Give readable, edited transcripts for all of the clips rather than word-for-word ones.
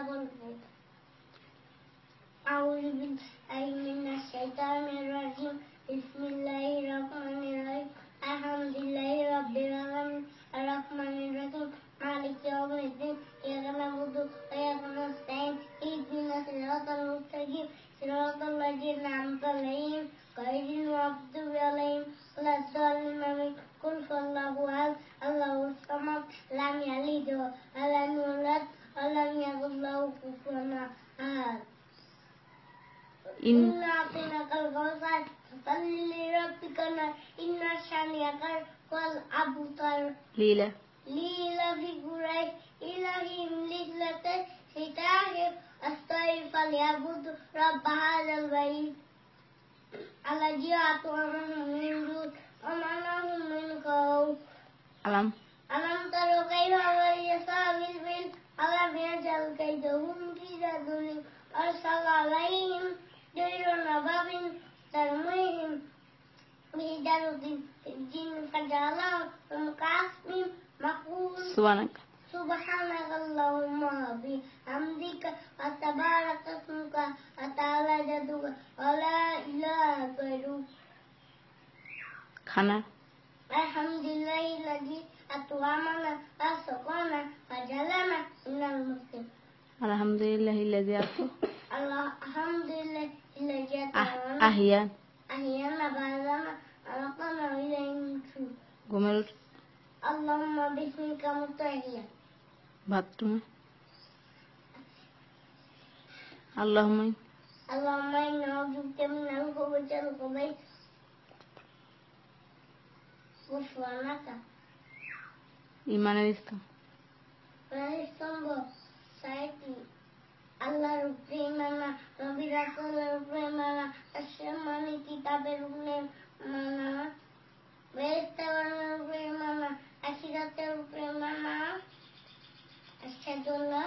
বলবো আউযু বিল্লাহি মিনাশ শাইতানির রাজিম বিসমিল্লাহির রহমানির রহিম আলহামদুলিল্লাহি রাব্বিল আলামিন আর রহমানির রহিম মালিকি ইয়াউমিদ্দিন ইyyaka na'budu wa iyyaka nasta'in ihdinas siratal mustaqim siratal ladzina an'amta 'alaihim ghayril maghdubi 'alaihim waladdallin amin qul huwallahu ahad Allahus samad lam yalid wa lam yulad wa lam yakul lahu kufuwan ahad Inna a'tainakal kawthar fasalli li rabbika wanhar inna shani'aka huwal abtar Lila figurai ilahim lislate sitahim astaghfir falyabudu rabb hadzal bait alladhi at'amahum min juz' wa amanahum min khawf alam tara kayfa yasabil bil alam yaj'al kaydahum fi tadlil arsala alayhim tayran ababil tarmihim bihijarotin jinn fajalahum ka'asfin Subhanakallahumma bihamdika wa tabaraka ismuka wa ta'ala jadduka wa la ilaha ghayruk Khana Alhamdulillahilladzi at'amana wa saqana wa jalana minal muslimin Alhamdulillahilladzi at'amana ahyana ba'dana alaqana ilayhi Gomel Allahumma bismika mutahhiya bathroom Allahumma inna a'udzuka minal khubuthi wal khaba'ith Ghufranaka Imaনের স্তম্ভ সাইটি আল্লাহর উপরে ঈমান আনা নবী রাসূলের উপরে ঈমান আনা আসমানি কিতাবের উপরে ঈমান আনা বেরেস্তাগণের উপরে ঈমান আনা আখিরাতের উপরে ঈমান আনা আশহাদুল্লাহ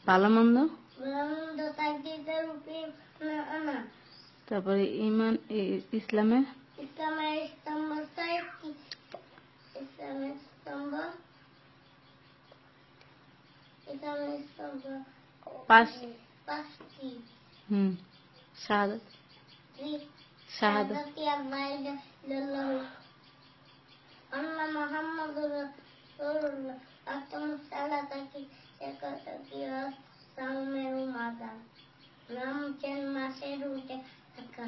ভালো মন্দ তাকদীরের উপরে ঈমান আনা তারপরে ঈমান ইসলামের স্তম্ভ সাইটি ইসলামের স্তম্ভ পাঁচটি শাহাদাত আল্লাহ ইল্লাল্লাহ আন্না মুহাম্মাদুর রাসূলুল্লাহ আকামুস সালাতা সাওমের মাদান নাম চেন মাসের উঠে থাকা